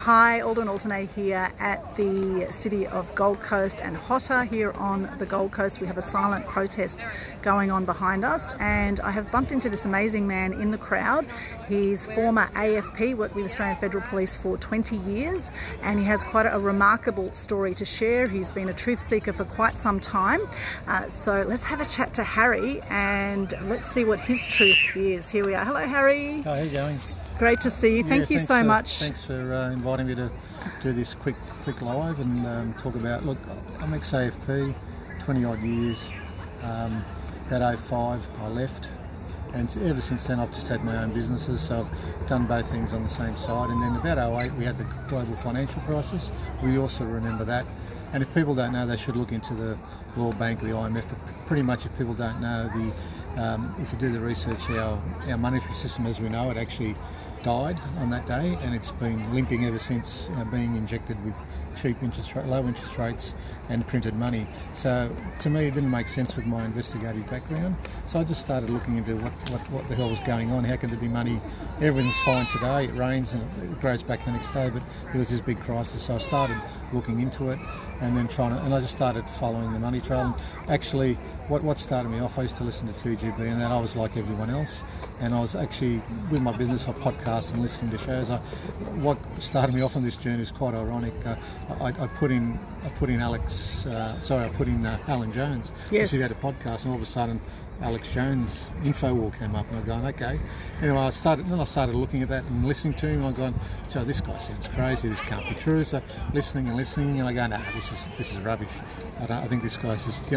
Hi, Alden Alternate here at the City of Gold Coast and hotter here on the Gold Coast. We have a silent protest going on behind us, and I have bumped into this amazing man in the crowd. He's former AFP, worked with Australian Federal Police for 20 years, and he has quite a remarkable story to share. He's been a truth seeker for quite some time. So let's have a chat to Harry and let's see what his truth is. Here we are. Hello, Harry. How are you going? Great to see you. Thank you so much. Thanks for inviting me to do this quick live and talk about, look, I'm ex-AFP, 20 odd years, about 05 I left, and ever since then I've just had my own businesses, so I've done both things on the same side. And then about 08 we had the global financial crisis. We also remember that. And if people don't know, they should look into the World Bank, the IMF. But pretty much, if people don't know, if you do the research, our monetary system as we know it actually died on that day, and it's been limping ever since, being injected with low interest rates and printed money. So to me, it didn't make sense with my investigative background. So I just started looking into what the hell was going on. How could there be money? Everything's fine today. It rains and it grows back the next day, but there was this big crisis. So I started looking into it, and then I just started following the money trail. And actually, what started me off, I used to listen to 2GB, and then I was like everyone else. And I was actually, with my business, I podcast and listening to shows. What started me off on this journey is quite ironic. I put in Alan Jones. Yes. To see about a podcast, and all of a sudden Alex Jones' Infowar came up, and I'm going, okay. Anyway, I started looking at that and listening to him, and I'm going, Joe, this guy sounds crazy, this can't be true. So listening, and I go, nah, this is rubbish. I think this guy's just,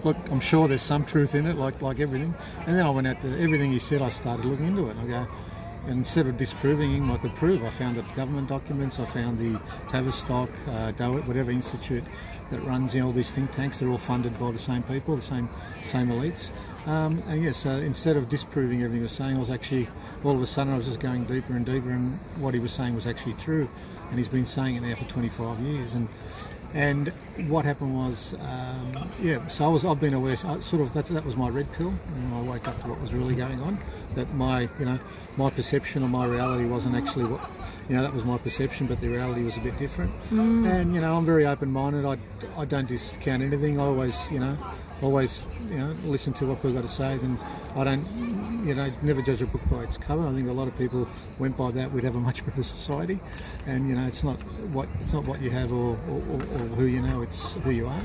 look, I'm sure there's some truth in it, like everything. And then I went out to everything he said, I started looking into it, and I go, and instead of disproving him, I could prove. I found the government documents, I found the Tavistock, whatever institute that runs all these think tanks. They're all funded by the same people, the same elites. So instead of disproving everything he was saying, I was actually, all of a sudden I was just going deeper and deeper, and what he was saying was actually true. And he's been saying it now for 25 years. And what happened was, so I've been aware, that was my red pill, and I woke up to what was really going on, that my perception or my reality wasn't actually what, that was my perception, but the reality was a bit different. And, I'm very open-minded, I don't discount anything, I always listen to what people got to say. Then I don't, never judge a book by its cover. I think a lot of people went by that, we'd have a much better society. And it's not what you have or who you know, it's who you are.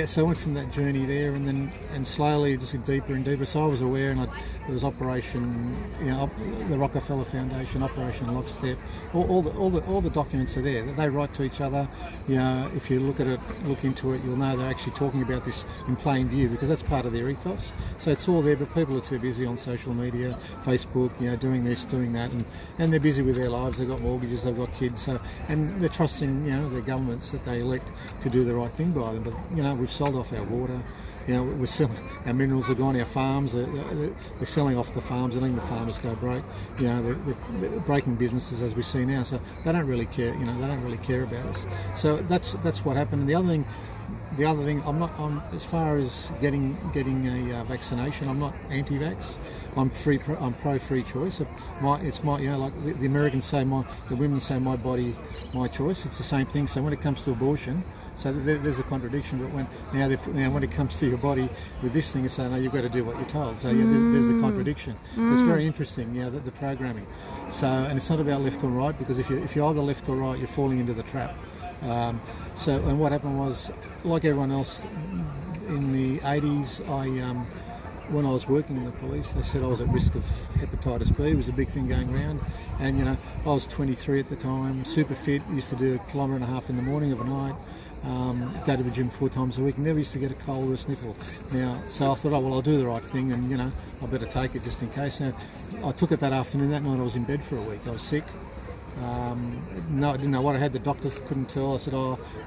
So I went from that journey there, and slowly just deeper and deeper. So I was aware, and there was Operation, the Rockefeller Foundation, Operation Lockstep. All the documents are there. They write to each other. If you look into it, you'll know they're actually talking about this in plain view, because that's part of their ethos. So it's all there, but people are too busy on social media, Facebook, doing this, doing that, and they're busy with their lives. They've got mortgages, they've got kids, and they're trusting, their governments that they elect to do the right thing by them. But we've sold off our water. We're selling, our minerals are gone. Our farms, they're selling off the farms, and letting the farmers go broke. They're breaking businesses as we see now. So they don't really care. They don't really care about us. So that's what happened. And the other thing, I'm as far as getting a vaccination, I'm not anti-vax. I'm pro free choice. It's my like the Americans say, the women say, my body, my choice. It's the same thing. So when it comes to abortion, so there's a contradiction. But when it comes to your body with this thing, it's saying, no, you've got to do what you're told. So there's the contradiction. It's very interesting. The programming. So, and it's not about left or right, because if you're either left or right, you're falling into the trap. And what happened was, like everyone else in the 80s, when I was working in the police, they said I was at risk of hepatitis B. It was a big thing going around, and I was 23 at the time, super fit, used to do 1.5 kilometres in the morning of a night, go to the gym 4 times a week, never used to get a cold or a sniffle. So I thought, I'll do the right thing, and I better take it just in case. Now, I took it that afternoon. That night I was in bed for a week. I was sick. No, I didn't know what I had. The doctors couldn't tell. I said,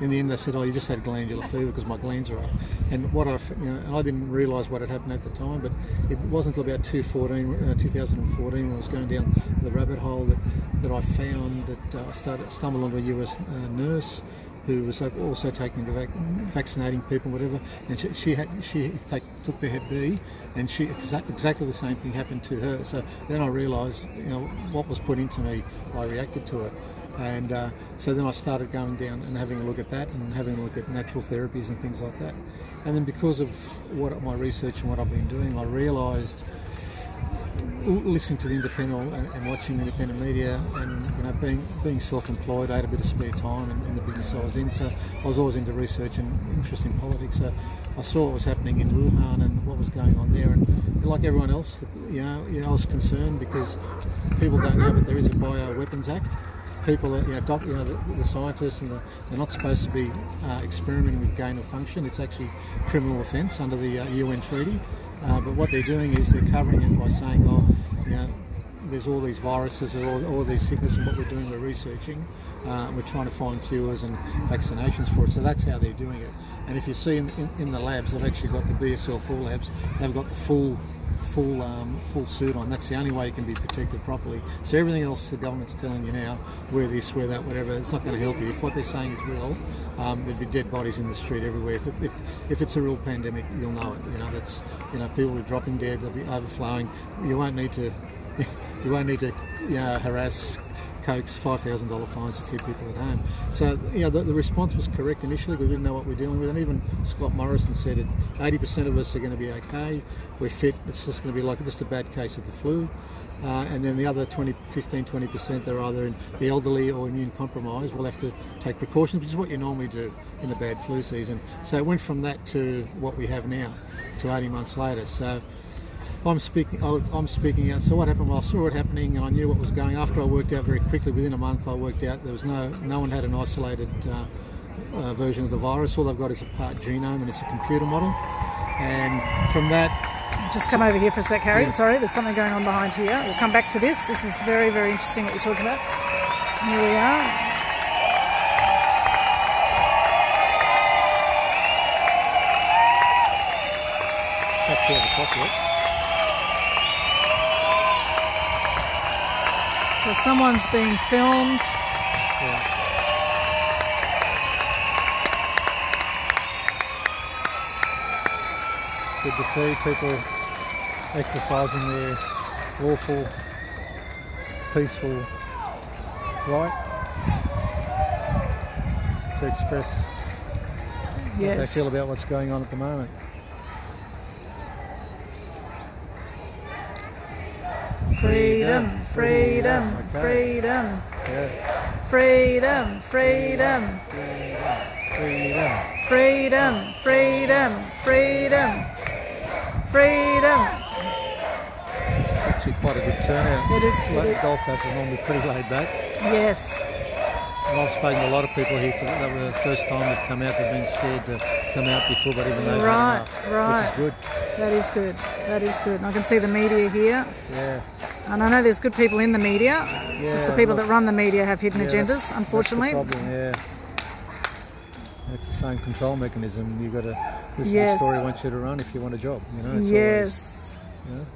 in the end they said, you just had glandular fever because my glands are up. And and I didn't realise what had happened at the time, but it wasn't until about 2014 when I was going down the rabbit hole that I found that I stumbled onto a US nurse who was also taking the vaccinating people, whatever, and she took the Hep B, and exactly the same thing happened to her. So then I realised, what was put into me, I reacted to it. And so then I started going down and having a look at that and having a look at natural therapies and things like that. And then because of my research and what I've been doing, I realised, listening to the independent and watching the independent media, and being self-employed, I had a bit of spare time in the business I was in, so I was always into research and interest in politics. So I saw what was happening in Wuhan and what was going on there, and like everyone else, I was concerned because people don't know, but there is a Bioweapons Act. People, the scientists, and they're not supposed to be experimenting with gain of function. It's actually a criminal offence under the UN treaty. But what they're doing is they're covering it by saying, there's all these viruses or all these sicknesses, and what we're doing, we're researching. We're trying to find cures and vaccinations for it. So that's how they're doing it. And if you see in the labs, they've actually got the BSL-4 labs. They've got the full suit on. That's the only way you can be protected properly. So everything else the government's telling you now, wear this, wear that, whatever, it's not going to help you. If what they're saying is real, there'd be dead bodies in the street everywhere. If it's a real pandemic, you'll know it. People will be dropping dead, they'll be overflowing. You won't need to harass Cokes, $5,000 fines to keep people at home. So the response was correct initially. We didn't know what we're dealing with, and even Scott Morrison said it. 80% of us are going to be okay. We're fit. It's just going to be like just a bad case of the flu. And then the other 15-20%, they're either in the elderly or immune compromised. We'll have to take precautions, which is what you normally do in a bad flu season. So it went from that to what we have now, to 18 months later. So I'm speaking out. So what happened? Well, I saw it happening and I knew what was going. After I worked out very quickly, within a month, I worked out there was no one had an isolated version of the virus. All they've got is a part genome, and it's a computer model. And from that, just come over here for a sec, Harry. Yeah. Sorry, there's something going on behind here. We'll come back to this. This is very, very interesting what you're talking about. Here we are. It's not 12 o'clock yet. So someone's being filmed. Yeah. Good to see people exercising their lawful, peaceful right to express what they feel about what's going on at the moment. Freedom, freedom, okay. Freedom. Yeah. Freedom, freedom. Freedom. Freedom, freedom, freedom. Freedom. It's actually quite a good turnout. It is. Gold Coast is normally pretty laid back. Yes. And I've spoken to a lot of people here that were the first time they've come out. They've been scared to come out before, but even they've had enough, right. Which is good. That is good. That is good. And I can see the media here. Yeah. And I know there's good people in the media. It's just the people that run the media have hidden agendas, unfortunately. That's the problem, yeah. It's the same control mechanism. You've got to. This is the story I want you to run if you want a job. It's yes. Always,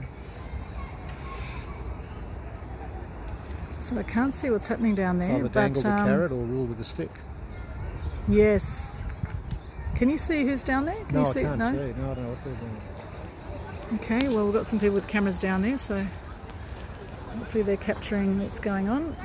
So I can't see what's happening down there. It's either dangle the carrot or rule with a stick. Yes. Can you see who's down there? I can't see. No, I don't know what they're doing. Okay, well we've got some people with cameras down there, so hopefully they're capturing what's going on.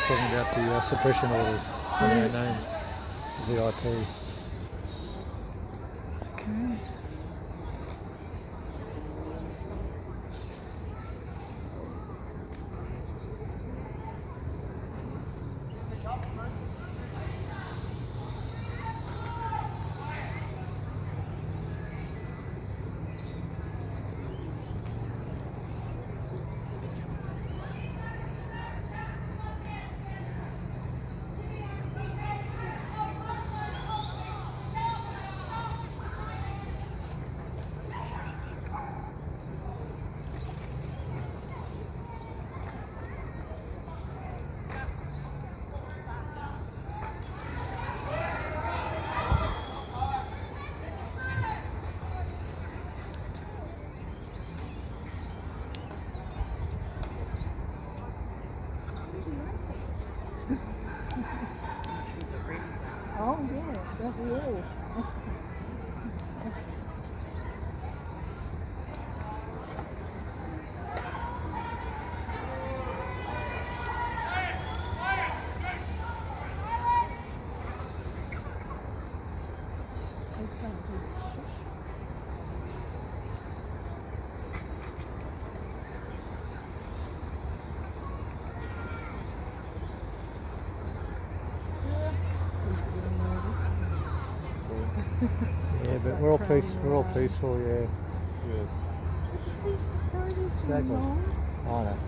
Talking about the suppression orders, 28 names, VIP. Okay. don't we all? Yeah, but we're all peaceful. We're all peaceful. Yeah. It's a peaceful protest. Exactly. I know.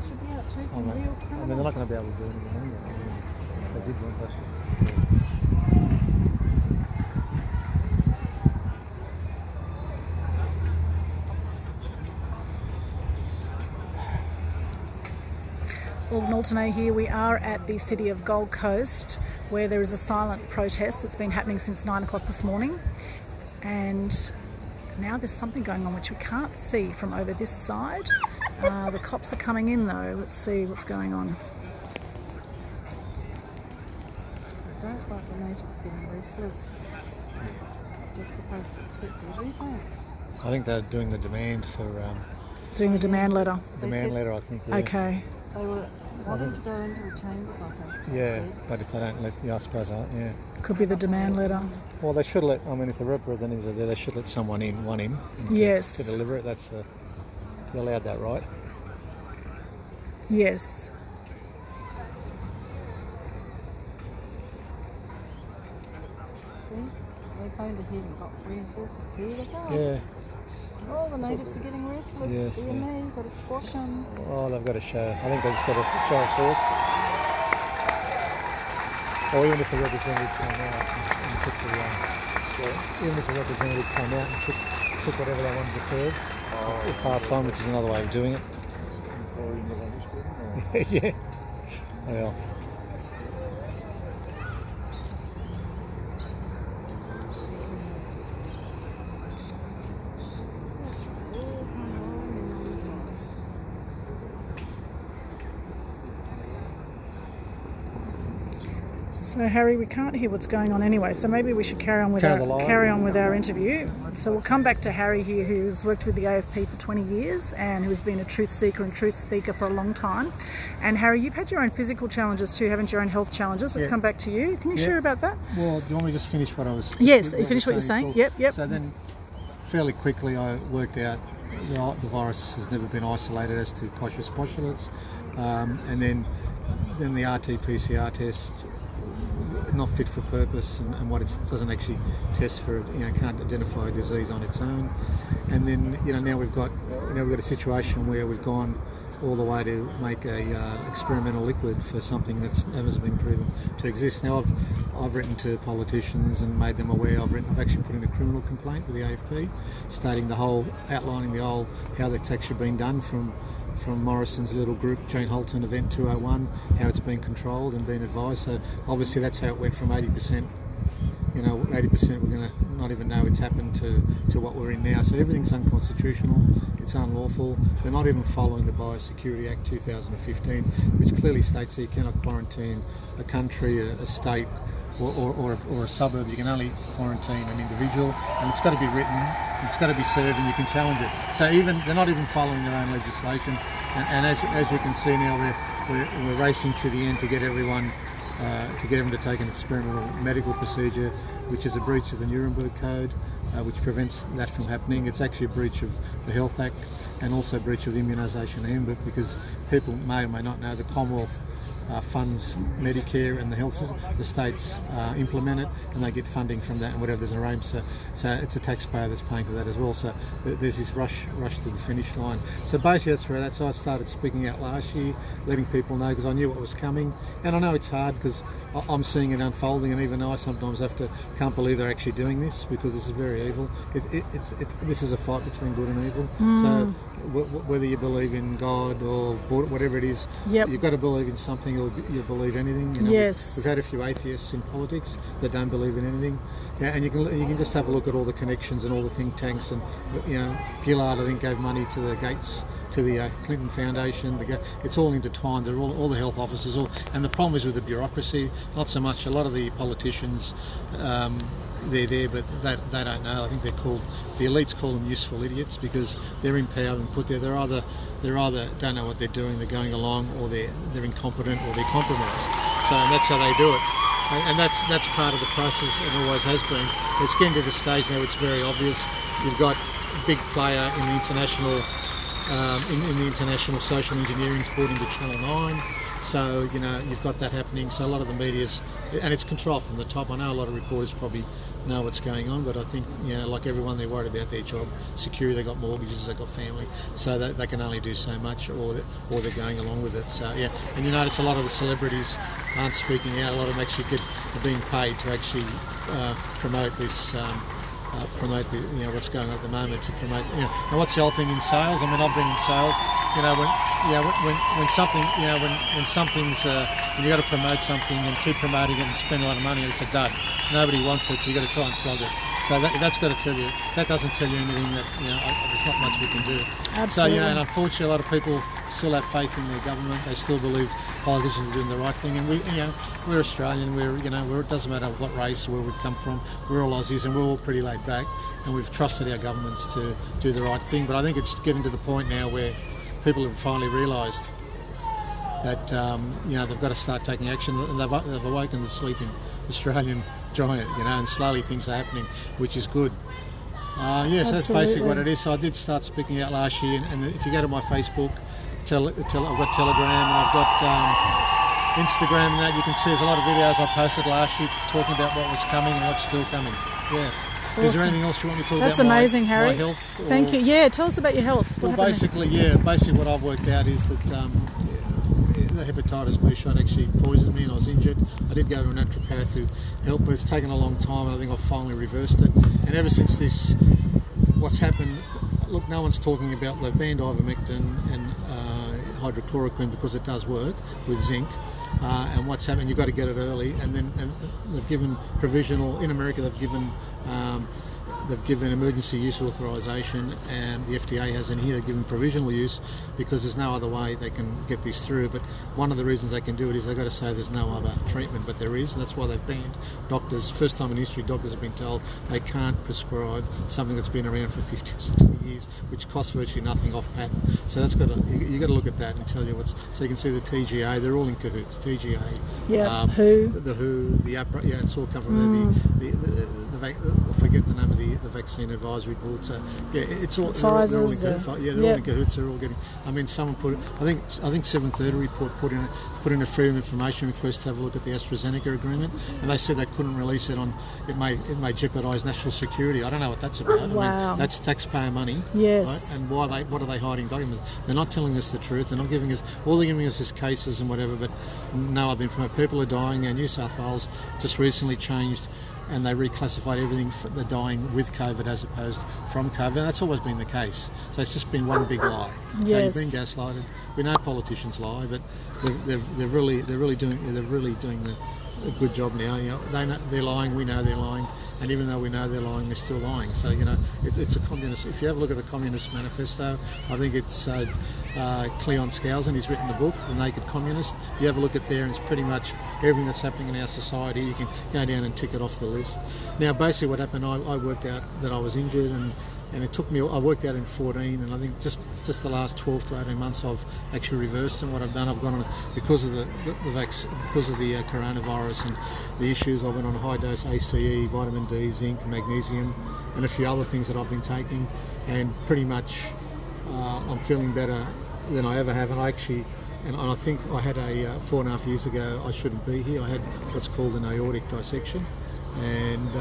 Should be out chasing I real mean, they're not going to be able to do anything anyway. They did want that. Well, Naltane, here we are at the city of Gold Coast, where there is a silent protest that's been happening since 9 o'clock this morning. And now there's something going on which we can't see from over this side. The cops are coming in though. Let's see what's going on. I don't like the natives getting restless. Just supposed to accept everything. I think they're doing the demand for Doing the demand letter. demand letter. I think. Yeah. Okay. They were wanting to go into the chambers, I think. Yeah, but if they don't let, yeah, I suppose, yeah. Could be the demand letter. Well, they should let. I mean, if the representatives are there, they should let someone in, one in, Yes. to deliver it. That's you're allowed that, right? Yes. See? They phoned ahead and got reinforcements here. They go. Yeah. Oh, the natives are getting restless. Yes, Dear me, you've got to squash them. Oh, they've got to show. I think they've just got to show a force. Or even if the representative came out and took even if the representative came out and took whatever they wanted to serve, or pass on, which is another way of doing it. Yeah. Well. So Harry, we can't hear what's going on anyway, so maybe we should carry on with our interview. So we'll come back to Harry here, who's worked with the AFP for 20 years and who's been a truth seeker and truth speaker for a long time. And Harry, you've had your own physical challenges too, haven't you? Your own health challenges. Let's come back to you. Can you share about that? Well, do you want me to just finish what I was? Yes, you finish what you're saying. Before? Yep. So then, fairly quickly, I worked out the virus has never been isolated as to cautious postulates, and then the RT-PCR test, not fit for purpose, and what it doesn't actually test for, can't identify a disease on its own. And then now we've got a situation where we've gone all the way to make a experimental liquid for something that's never been proven to exist. Now I've written to politicians and made them aware. I've actually put in a criminal complaint with the AFP, stating outlining how that's actually been done from Morrison's little group, Jane Holton Event 201, how it's been controlled and been advised. So obviously that's how it went from 80%. 80% we're going to not even know it's happened to what we're in now. So everything's unconstitutional, it's unlawful. They're not even following the Biosecurity Act 2015, which clearly states that you cannot quarantine a country, a state, or a suburb. You can only quarantine an individual, and it's got to be written, it's got to be served, and you can challenge it. So they're not even following their own legislation. And as you can see now, we're racing to the end to get everyone to take an experimental medical procedure, which is a breach of the Nuremberg Code, which prevents that from happening. It's actually a breach of the Health Act and also a breach of the Immunisation Handbook, because people may or may not know the Commonwealth funds Medicare and the health system. The states implement it and they get funding from that and whatever there's an arrangement. So it's a taxpayer that's paying for that as well. So there's this rush to the finish line. So basically that's where I started speaking out last year, letting people know, because I knew what was coming. And I know it's hard because I'm seeing it unfolding, and even I sometimes can't believe they're actually doing this, because this is very evil. This is a fight between good and evil. So whether you believe in God or whatever it is, you've got to believe in something, or you believe anything. Yes. We've had a few atheists in politics that don't believe in anything. Yeah, and you can just have a look at all the connections and all the think tanks, and Gillard, I think, gave money to the Gates to the Clinton Foundation. It's all intertwined. They're all the health officers. And the problem is with the bureaucracy, not so much. A lot of the politicians, they're there, but they don't know. I think the elites call them useful idiots because they're in power and put there. They're either don't know what they're doing, they're going along, or they're incompetent, or they're compromised. So and that's how they do it. And that's part of the process, and always has been. It's getting to the stage now. It's very obvious. You've got a big player in the international in the international social engineering sport into Channel 9. So, you've got that happening. So a lot of the media's, and it's controlled from the top. I know a lot of reporters probably know what's going on, but I think, like everyone, they're worried about their job security. They've got mortgages, they've got family, so they can only do so much, or they're going along with it. So, yeah, and you notice a lot of the celebrities aren't speaking out. A lot of them actually are being paid to actually promote this. Promote what's going on at the moment, to promote and what's the whole thing in sales. I mean, I've been in sales. When something's when you got to promote something and keep promoting it and spend a lot of money, it's a dud. Nobody wants it, so you got to try and flog it. So that's got to tell you. That doesn't tell you anything that there's not much we can do. Absolutely. So and unfortunately, a lot of people still have faith in their government. They still believe politicians are doing the right thing. And we're Australian. It doesn't matter what race or where we've come from. We're all Aussies, and we're all pretty laid back. And we've trusted our governments to do the right thing. But I think it's getting to the point now where people have finally realised that they've got to start taking action. They've awoken the sleeping Australian giant, and slowly things are happening, which is good. Yes, that's basically what it is. So I did start speaking out last year, and if you go to my Facebook, I've got Telegram, and I've got Instagram, and that you can see there's a lot of videos I posted last year talking about what was coming and what's still coming. Yeah. Awesome. Is there anything else you want me to talk about? That's amazing, Harry. My health? Thank you. Yeah, tell us about your health. Well, basically what I've worked out is that the hepatitis B shot actually poisoned me and I was injured. I did go to a naturopath who helped, but it's taken a long time, and I think I've finally reversed it. And ever since this, what's happened, look, no one's talking about, they've banned ivermectin and hydrochloroquine because it does work with zinc. And what's happened, you've got to get it early, and they've given provisional, in America they've given emergency use authorisation, and the FDA has in here, they've given provisional use because there's no other way they can get this through. But one of the reasons they can do it is they've got to say there's no other treatment, but there is, and that's why they've banned doctors. First time in history, doctors have been told they can't prescribe something that's been around for 50 or 60 years, which costs virtually nothing off patent. So that's you've got to look at that and tell you so you can see the TGA, they're all in cahoots. TGA, WHO, the WHO, the APRA, it's all come from I forget the name of the vaccine advisory board. So it's all they're all in cahoots. All in cahoots. They're all getting. I mean, someone put. I think 730 report put in a freedom of information request to have a look at the AstraZeneca agreement, and they said they couldn't release it on. It may jeopardise national security. I don't know what that's about. Wow. I mean, that's taxpayer money. Yes. Right? And what are they hiding documents? They're not telling us the truth. They're not giving us. All they're giving us is cases and whatever, but no other information. People are dying. New South Wales just recently changed, and they reclassified everything for the dying with COVID as opposed from COVID. And that's always been the case. So it's just been one big lie. Yes. You've been gaslighted. We know politicians lie, but they're really doing a good job now. They know they're lying. We know they're lying, and even though we know they're lying, they're still lying. So it's a communist. If you have a look at the Communist Manifesto, I think it's Cleon Skousen. He's written the book, The Naked Communist. You have a look at there, and it's pretty much everything that's happening in our society. You can go down and tick it off the list. Now, basically, what happened, I worked out that I was injured, and it took me. I worked out in 14, and I think just the last 12 to 18 months, I've actually reversed. And what I've done, I've gone on because of the coronavirus and the issues. I went on a high dose ACE, vitamin D, zinc, magnesium, and a few other things that I've been taking, and pretty much I'm feeling better than I ever have. And I think I had 4.5 years ago. I shouldn't be here. I had what's called an aortic dissection. And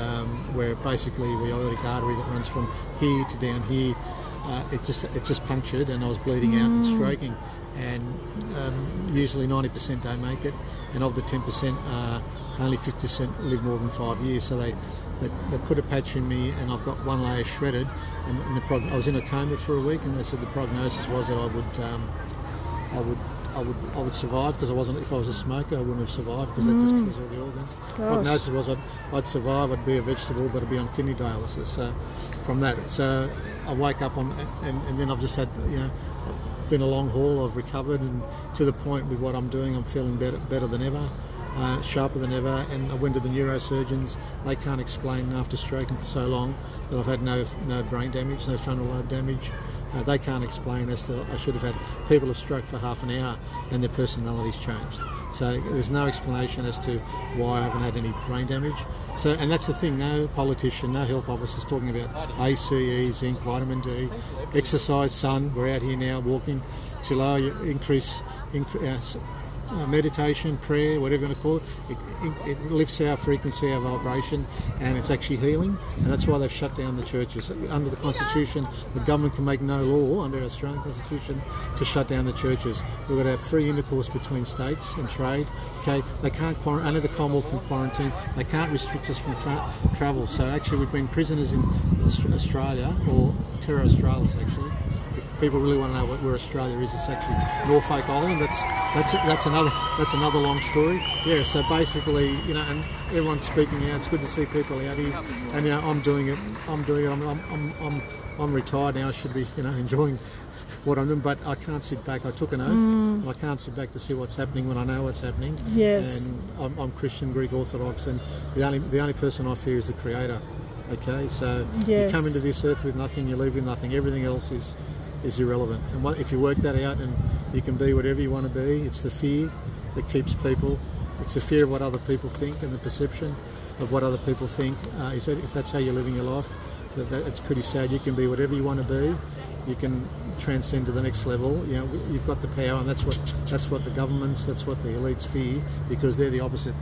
where basically the aortic artery that runs from here to down here, it just punctured, and I was bleeding out and stroking. And usually 90% don't make it, and of the 10%, only 50% live more than 5 years. So they put a patch in me, and I've got one layer shredded. And I was in a coma for a week, and they said the prognosis was that I would survive, because if I was a smoker, I wouldn't have survived, because that just kills all the organs. Prognosis was I'd survive, I'd be a vegetable, but I'd be on kidney dialysis. So from that, so I wake up and then I've just had been a long haul. I've recovered, and to the point with what I'm doing, I'm feeling better than ever. Sharper than ever, and I went to the neurosurgeons. They can't explain, after stroking for so long, that I've had no brain damage, no frontal lobe damage. They can't explain as to I should have had people have stroked for half an hour and their personalities changed. So there's no explanation as to why I haven't had any brain damage. So, and that's the thing, no politician, no health officer is talking about ACE, zinc, vitamin D, exercise, sun. We're out here now walking to lower your increase meditation, prayer, whatever you want to call it. It lifts our frequency, our vibration, and it's actually healing. And that's why they've shut down the churches. Under the Constitution, the government can make no law under our Australian Constitution to shut down the churches. We've got to have free intercourse between states and trade. Okay, they can't only the Commonwealth can quarantine. They can't restrict us from travel. So actually, we've been prisoners in Australia, or Terra Australis actually. People really want to know where Australia is. It's actually Norfolk Island. That's another long story. Yeah. So basically, and everyone's speaking out. It's good to see people out here, and I'm doing it. I'm retired now. I should be enjoying what I'm doing, but I can't sit back. I took an oath, and I can't sit back to see what's happening when I know what's happening. Yes. And I'm Christian, Greek Orthodox, and the only person I fear is the Creator. Okay. So you come into this earth with nothing, you leave with nothing. Everything else is irrelevant. And if you work that out and you can be whatever you want to be, it's the fear that keeps people. It's the fear of what other people think and the perception of what other people think. If that's how you're living your life, it's pretty sad. You can be whatever you want to be. You can transcend to the next level. You've got the power, and that's what the governments, that's what the elites fear, because they're the opposite.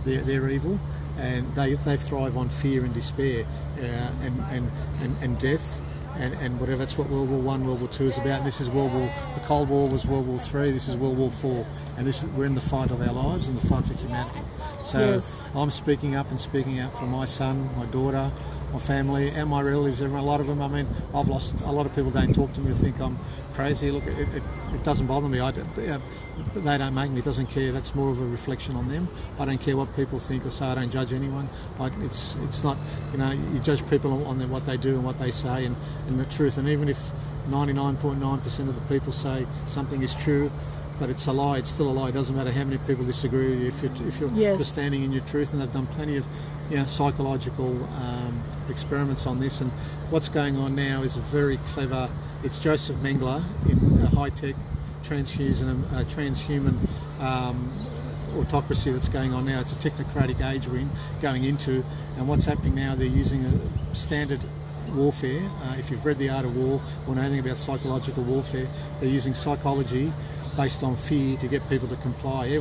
They're evil, and they thrive on fear and despair and death. And whatever, that's what World War I, World War II is about. And this is the Cold War was World War III, this is World War IV. And we're in the fight of our lives and the fight for humanity. So I'm speaking up and speaking out for my son, my daughter, my family, and my relatives, everyone. A lot of them, I've lost, a lot of people don't talk to me or think I'm crazy. Look, it doesn't bother me. They don't make me, it doesn't care. That's more of a reflection on them. I don't care what people think or say. I don't judge anyone. It's not, you judge people on what they do and what they say and the truth. And even if 99.9% of the people say something is true, but it's a lie, it's still a lie. It doesn't matter how many people disagree with you if you're standing in your truth. And they've done plenty of psychological experiments on this. And what's going on now is a very clever, it's Joseph Mengele in a high-tech transhuman autocracy that's going on now. It's a technocratic age we're going into. And what's happening now, they're using a standard warfare. If you've read The Art of War or know anything about psychological warfare, they're using psychology based on fear to get people to comply.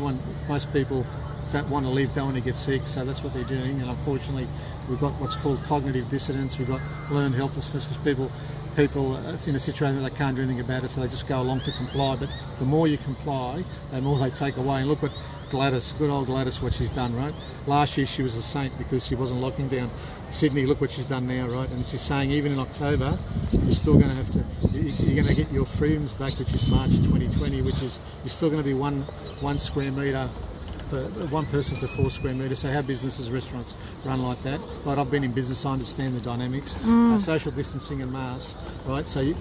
Most people don't want to live, don't want to get sick, so that's what they're doing. And unfortunately, we've got what's called cognitive dissonance. We've got learned helplessness because people are in a situation that they can't do anything about it, so they just go along to comply. But the more you comply, the more they take away. And look what Gladys, good old Gladys, what she's done, right? Last year she was a saint because she wasn't locking down Sydney. Look what she's done now, right? And she's saying even in October, you're still going to have to, you're going to get your freedoms back, which is March 2020, which is, you're still going to be one square metre, one person per 4 square metres. So how businesses, restaurants run like that. But I've been in business, I understand the dynamics. Social distancing and masks, right? So you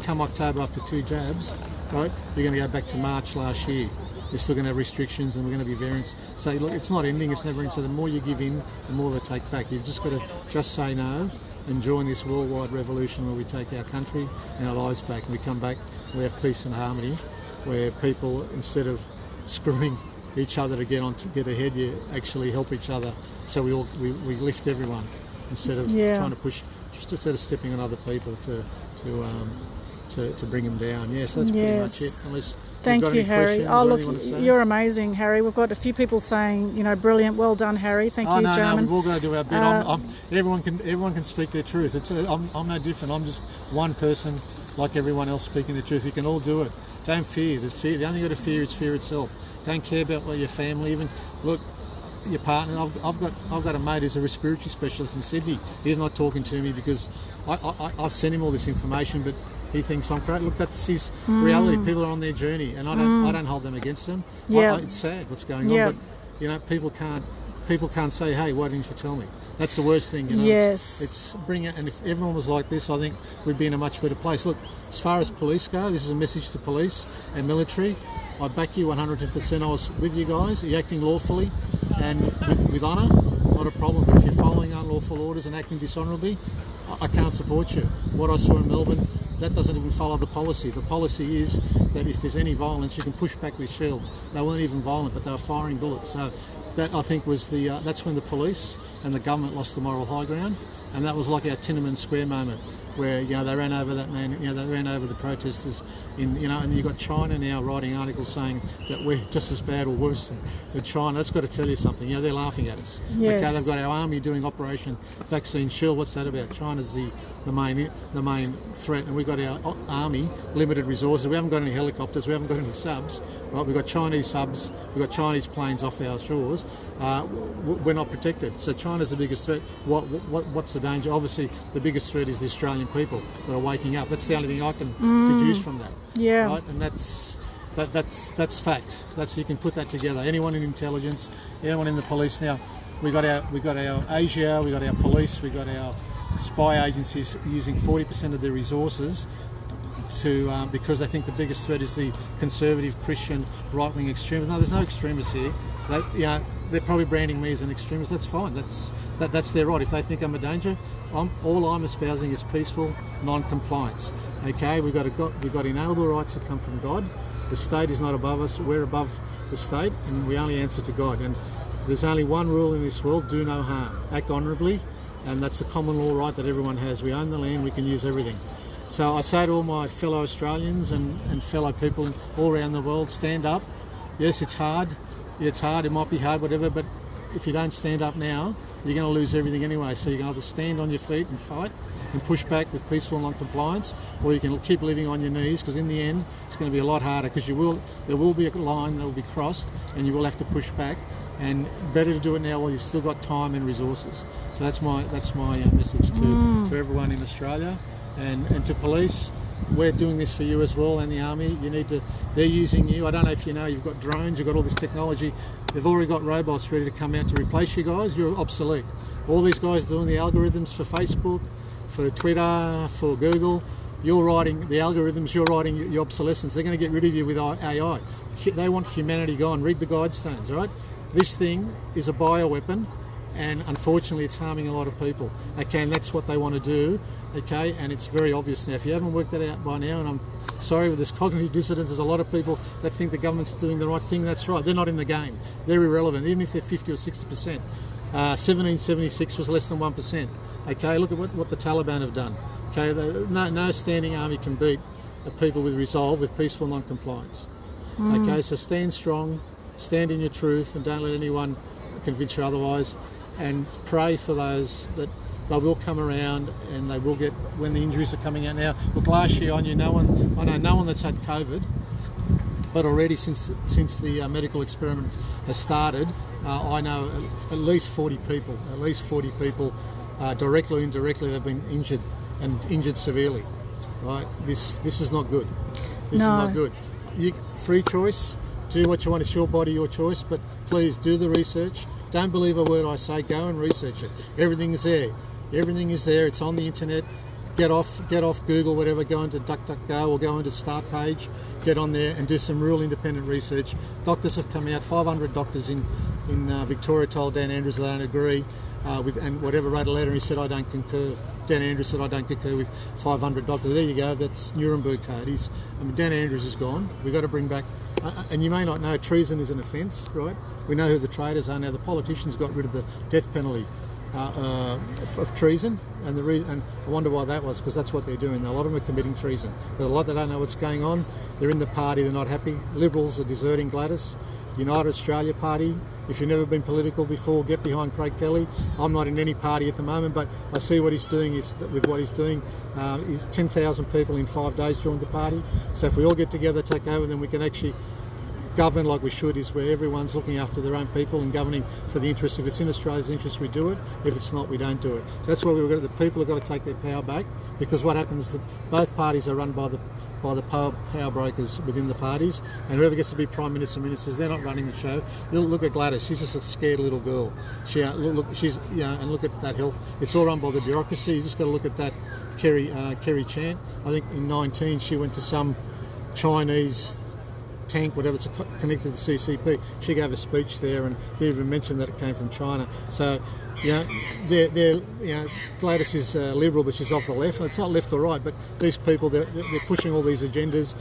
come October after 2 jabs, right? You're going to go back to March last year. You're still going to have restrictions and we're going to be variants. So look, it's not ending, it's never ending. So the more you give in, the more they take back. You've just got to just say no and join this worldwide revolution where we take our country and our lives back. And we come back, we have peace and harmony, where people, instead of screwing each other to get ahead, you actually help each other. So we lift everyone instead of trying to push, just instead of stepping on other people to bring them down. Yes, that's pretty much it. Unless thank you, Harry. Oh, look, you're amazing, Harry. We've got a few people saying, brilliant, well done, Harry. Thank you, German. We've all got to do our bit. Everyone can speak their truth. I'm no different. I'm just one person like everyone else speaking the truth. You can all do it. Don't fear. The only thing to fear is fear itself. Don't care about your family. Even look, your partner. I've got a mate who's a respiratory specialist in Sydney. He's not talking to me because I've sent him all this information, but he thinks I'm great. Look, that's his reality. People are on their journey, and I don't hold them against them. It's sad what's going on, but people can't people can't say, hey, why didn't you tell me? That's the worst thing, you know. Yes. It's bring it, and if everyone was like this, I think we'd be in a much better place. Look, as far as police go, this is a message to police and military. I back you 110%. I was with you guys. You're acting lawfully and with honour, not a problem. But if you're following unlawful orders and acting dishonourably, I can't support you. What I saw in Melbourne, that doesn't even follow the policy. The policy is that if there's any violence, you can push back with shells. They weren't even violent, but they were firing bullets. So that, I think, was that's when the police and the government lost the moral high ground, and that was like our Tiananmen Square moment, where they ran over that man, they ran over the protesters, and you've got China now writing articles saying that we're just as bad or worse than China. That's got to tell you something. They're laughing at us. Yes. Okay, they've got our army doing Operation Vaccine Shield. What's that about? China's the main threat, and we've got our army, limited resources. We haven't got any helicopters, we haven't got any subs, right? We've got Chinese subs, we've got Chinese planes off our shores. We're not protected. So China's the biggest threat. What's the danger? Obviously, the biggest threat is the Australian people that are waking up. That's the only thing I can deduce from that. Yeah. Right? And that's fact. You can put that together. Anyone in intelligence, anyone in the police now. We got our ASIO, we got our police, we got our spy agencies using 40% of their resources to because they think the biggest threat is the conservative Christian right-wing extremists. No, there's no extremists here. They're probably branding me as an extremist. That's fine. That's their right. If they think I'm a danger, all I'm espousing is peaceful non-compliance. Okay, we've got inalienable rights that come from God. The state is not above us. We're above the state, and we only answer to God. And there's only one rule in this world: do no harm, act honourably, and that's the common law right that everyone has. We own the land. We can use everything. So I say to all my fellow Australians and fellow people all around the world, stand up. Yes, it's hard. It's hard. It might be hard, whatever. But if you don't stand up now, you're going to lose everything anyway. So you can either stand on your feet and fight and push back with peaceful non-compliance, or you can keep living on your knees, because in the end it's going to be a lot harder, because there will be a line that will be crossed and you will have to push back, and better to do it now while you've still got time and resources. So that's my message to everyone in Australia and to police. We're doing this for you as well, and the army. They're using you. I don't know if you know, you've got drones, you've got all this technology. They've already got robots ready to come out to replace you guys. You're obsolete. All these guys doing the algorithms for Facebook, for Twitter, for Google. You're writing the algorithms, you're writing your obsolescence. They're going to get rid of you with AI. They want humanity gone. Read the guidestones, right? This thing is a bioweapon, and unfortunately it's harming a lot of people. Okay, and that's what they want to do. Okay, and it's very obvious now. If you haven't worked that out by now, and I'm sorry with this cognitive dissonance, there's a lot of people that think the government's doing the right thing. That's right. They're not in the game. They're irrelevant, even if they're 50 or 60%. 1776 was less than 1%. Okay, look at what the Taliban have done. Okay, no standing army can beat people with resolve, with peaceful non-compliance. Okay, so stand strong, stand in your truth, and don't let anyone convince you otherwise. And pray for those that they will come around, and they will get, when the injuries are coming out now. Look, last year I know no one that's had COVID, but already since the medical experiment has started, I know at least 40 people, directly or indirectly, have been injured, and injured severely. Right? This is not good. This is not good. Free choice. Do what you want. It's your body, your choice. But please do the research. Don't believe a word I say. Go and research it. Everything is there. Everything is there. It's on the internet. Get off Google, whatever. Go into DuckDuckGo or go into Start Page. Get on there and do some real independent research. Doctors have come out. 500 doctors in Victoria told Dan Andrews they don't agree and whatever, wrote a letter and he said, I don't concur. Dan Andrews said, I don't concur with 500 doctors. There you go. That's Nuremberg Code. Dan Andrews is gone. We've got to bring back. And you may not know, treason is an offence, right? We know who the traitors are now. The politicians got rid of the death penalty of treason, and I wonder why that was, because that's what they're doing. A lot of them are committing treason. There's a lot that don't know what's going on. They're in the party, they're not happy. Liberals are deserting Gladys. United Australia Party, if you've never been political before, get behind Craig Kelly. I'm not in any party at the moment, but I see what he's doing is 10,000 people in 5 days joined the party. So if we all get together, take over, then we can actually govern like we should, is where everyone's looking after their own people and governing for the interests. If it's in Australia's interest, we do it. If it's not, we don't do it. So that's why the people have got to take their power back, because what happens, both parties are run by the by the power brokers within the parties, and whoever gets to be Prime Minister, ministers, they're not running the show. You look at Gladys; she's just a scared little girl. She's and look at that health. It's all run by the bureaucracy. You just got to look at that. Kerry Chant. I think in 19 she went to some Chinese tank, whatever, it's connected to the CCP. She gave a speech there and they even mentioned that it came from China. So, Gladys is liberal, but she's off the left. It's not left or right, but these people, they're pushing all these agendas.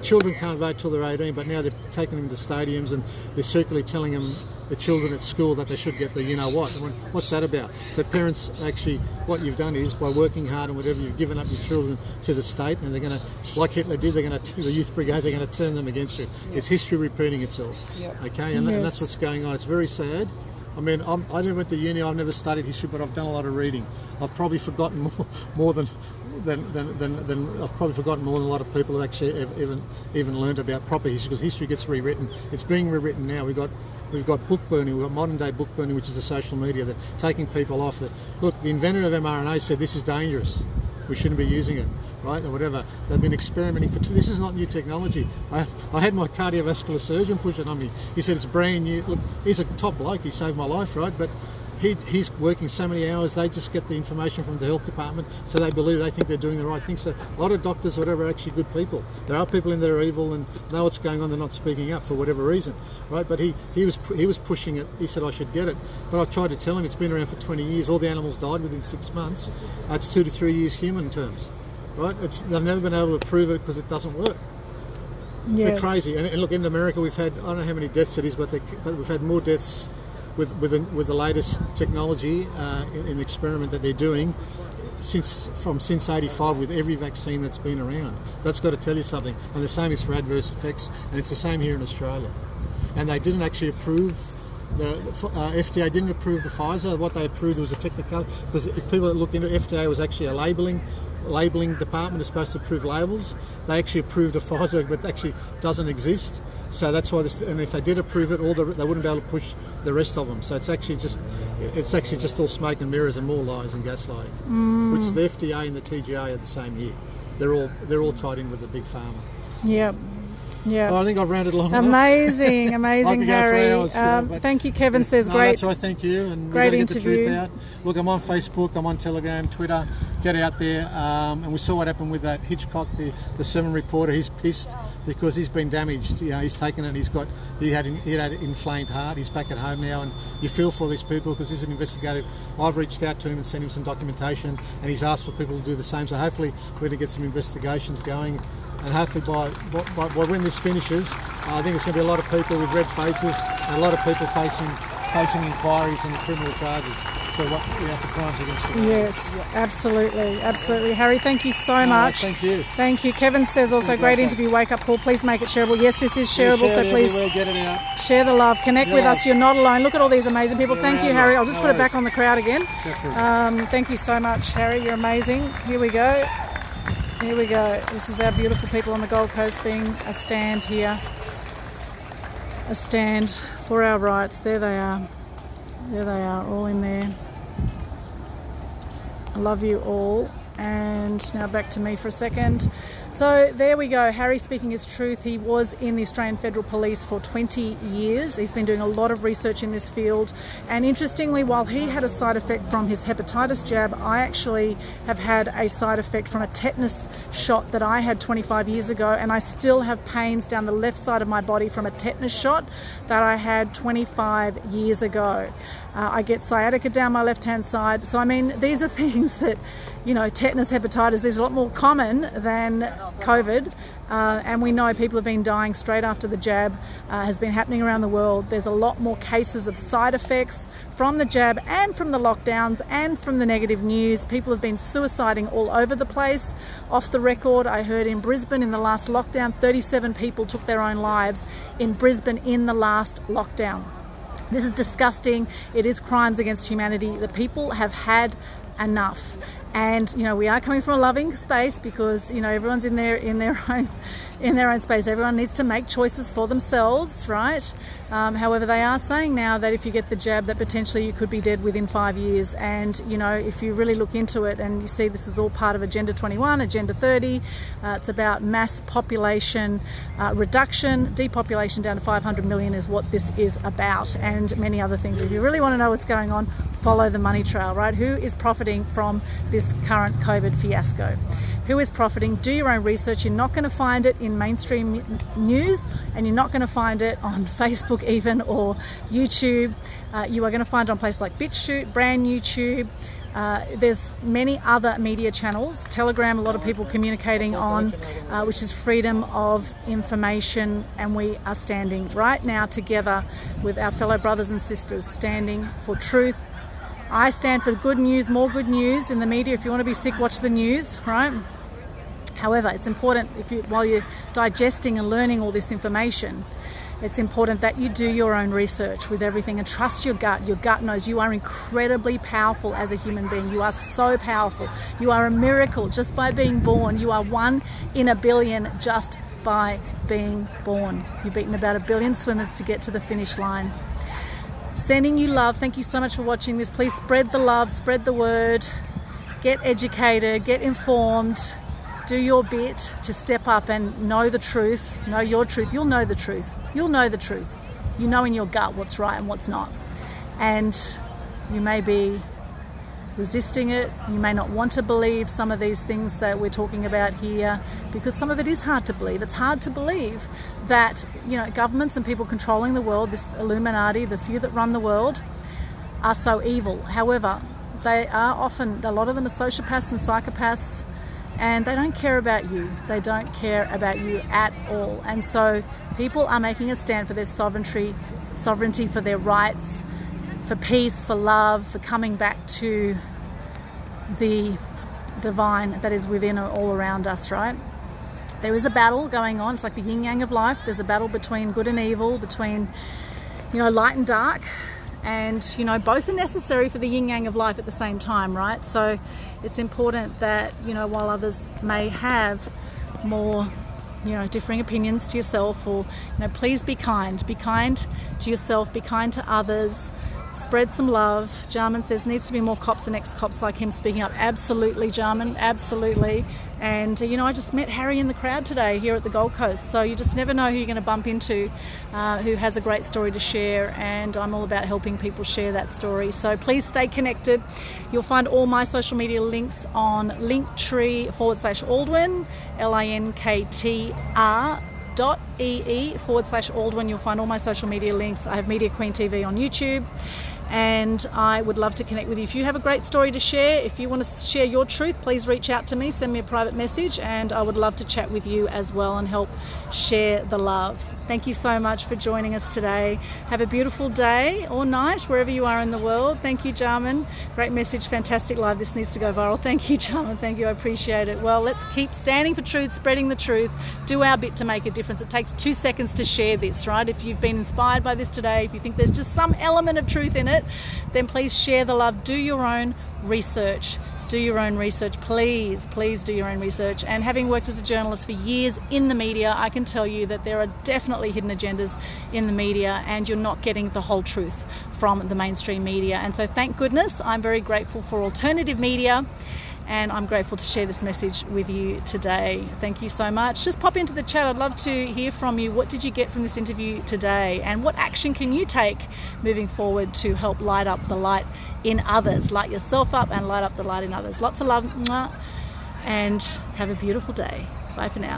Children can't vote till they're 18, but now they're taking them to stadiums and they're secretly telling them, the children at school, that they should get the you-know-what. I mean, what's that about? So parents, actually, what you've done is, by working hard and whatever, you've given up your children to the state, and they're going to, like Hitler did, the youth brigade, they're going to turn them against you. Yep. It's history repeating itself. Yep. Okay, and that's what's going on. It's very sad. I mean, I never went to uni, I've never studied history, but I've done a lot of reading. I've probably forgotten more than I've probably forgotten more than a lot of people who actually even learned about proper history, because history gets rewritten. It's being rewritten now. We've got book burning, we've got modern day book burning, which is the social media, that taking people off. Look, the inventor of mRNA said this is dangerous, we shouldn't be using it, right, or whatever. They've been experimenting this is not new technology. I had my cardiovascular surgeon push it on me. He said it's brand new. Look, he's a top bloke, he saved my life, right, but he's working so many hours, they just get the information from the health department, so they think they're doing the right thing. So a lot of doctors, whatever, are actually good people. There are people in there who are evil and know what's going on, they're not speaking up for whatever reason, right? But he was pushing it. He said I should get it, but I tried to tell him it's been around for 20 years. All the animals died within 6 months. It's 2 to 3 years human terms, right? They've never been able to prove it because it doesn't work. Yes. They're crazy. And look, in America we've had, I don't know how many deaths it is, but we've had more deaths with the latest technology in the experiment that they're doing since 85 with every vaccine that's been around. That's got to tell you something. And the same is for adverse effects, and it's the same here in Australia. And they didn't actually approve, the FDA didn't approve the Pfizer. What they approved was a technical, because if people that look into FDA was actually a labelling department, is supposed to approve labels. They actually approved a Pfizer, but actually doesn't exist. So that's why and if they did approve it, they wouldn't be able to push the rest of them. So it's actually just all smoke and mirrors and more lies and gaslighting, which is the FDA and the TGA are the same here. They're all tied in with the big pharma. Yep. Yeah. Well, I think I've rounded long amazing, amazing, Harry. Hours, thank you, Kevin says great. That's right, thank you. And great we're interview. Get the truth out. Look, I'm on Facebook, I'm on Telegram, Twitter. Get out there. And we saw what happened with that Hitchcock, the 7 reporter. He's pissed because he's been damaged. You know, he's taken it. He had an inflamed heart. He's back at home now, and you feel for these people because he's an investigative. I've reached out to him and sent him some documentation, and he's asked for people to do the same. So hopefully we're going to get some investigations going. And hopefully by when this finishes, I think there's going to be a lot of people with red faces and a lot of people facing inquiries and criminal charges for crimes against humanity. Yes, absolutely. Harry, thank you so much. Thank you. Thank you. Kevin says also, great interview, wake up call. Please make it shareable. Yes, this is shareable, so please get it out. Share the love. Connect with us. You're not alone. Look at all these amazing people. Thank you, Harry. I'll just put it back on the crowd again. Thank you so much, Harry. You're amazing. Here we go. This is our beautiful people on the Gold Coast being a stand here. A stand for our rights. There they are, all in there. I love you all. And now back to me for a second. So there we go, Harry speaking his truth. He was in the Australian Federal Police for 20 years. He's been doing a lot of research in this field. And interestingly, while he had a side effect from his hepatitis jab, I actually have had a side effect from a tetanus shot that I had 25 years ago. And I still have pains down the left side of my body from a tetanus shot that I had 25 years ago. I get sciatica down my left-hand side. So, I mean, these are things that, you know, tetanus, hepatitis, these are a lot more common than COVID. And we know people have been dying straight after the jab, has been happening around the world. There's a lot more cases of side effects from the jab and from the lockdowns and from the negative news. People have been suiciding all over the place. Off the record, I heard in Brisbane in the last lockdown, 37 people took their own lives in Brisbane in the last lockdown. This is disgusting. It is crimes against humanity. The people have had enough. And we are coming from a loving space, because everyone's in their own space. Everyone needs to make choices for themselves, right? However, they are saying now that if you get the jab, that potentially you could be dead within 5 years. And if you really look into it and you see this is all part of Agenda 21, Agenda 30, it's about mass population reduction, depopulation down to 500 million is what this is about, and many other things. If you really want to know what's going on, follow the money trail, right? Who is profiting from this current COVID fiasco? Who is profiting? Do your own research. You're not going to find it in mainstream news, and you're not going to find it on Facebook even, or YouTube. You are going to find it on places like BitChute, Brand YouTube. There's many other media channels. Telegram, a lot of people communicating on, which is freedom of information, and we are standing right now together with our fellow brothers and sisters, standing for truth. I stand for good news, more good news in the media. If you want to be sick, watch the news, right? However, it's important, while you're digesting and learning all this information, it's important that you do your own research with everything and trust your gut. Your gut knows. You are incredibly powerful as a human being. You are so powerful. You are a miracle just by being born. You are 1 in a billion just by being born. You've beaten about 1 billion swimmers to get to the finish line. Sending you love. Thank you so much for watching this. Please spread the love, spread the word, get educated, get informed, do your bit to step up and know the truth, know your truth. You'll know the truth. You'll know the truth. You know in your gut what's right and what's not. And you may be resisting it. You may not want to believe some of these things that we're talking about here, because some of it is hard to believe. It's hard to believe that governments and people controlling the world, this Illuminati, the few that run the world, are so evil. However, they are often, a lot of them are sociopaths and psychopaths, and they don't care about you. They don't care about you at all. And so people are making a stand for their sovereignty, for their rights, for peace, for love, for coming back to the divine that is within and all around us, right? There is a battle going on. It's like the yin yang of life. There's a battle between good and evil, between light and dark, and both are necessary for the yin yang of life at the same time, right? So it's important that while others may have more differing opinions to yourself, or please be kind to yourself, be kind to others, spread some love. Jarman says needs to be more cops and ex-cops like him speaking up. Absolutely, Jarman, absolutely. And I just met Harry in the crowd today here at the Gold Coast, so you just never know who you're going to bump into who has a great story to share, and I'm all about helping people share that story. So please stay connected. You'll find all my social media links on linktree/Aldwin, linktr.ee/Aldwin. You'll find all my social media links. I have Media Queen TV on YouTube, and I would love to connect with you. If you have a great story to share, if you want to share your truth, please reach out to me, send me a private message, and I would love to chat with you as well and help share the love. Thank you so much for joining us today. Have a beautiful day or night wherever you are in the world. Thank you, Jarman. Great message, fantastic live. This needs to go viral. Thank you, Jarman. Thank you, I appreciate it. Well, let's keep standing for truth, spreading the truth, do our bit to make a difference. It takes 2 seconds to share this, right? If you've been inspired by this today, if you think there's just some element of truth in it, then please share the love. Do your own research. Do your own research. Please do your own research. And having worked as a journalist for years in the media, I can tell you that there are definitely hidden agendas in the media, and you're not getting the whole truth from the mainstream media. And so thank goodness, I'm very grateful for alternative media, and I'm grateful to share this message with you today. Thank you so much. Just pop into the chat. I'd love to hear from you. What did you get from this interview today? And what action can you take moving forward to help light up the light in others? Light yourself up and light up the light in others. Lots of love, and have a beautiful day. Bye for now.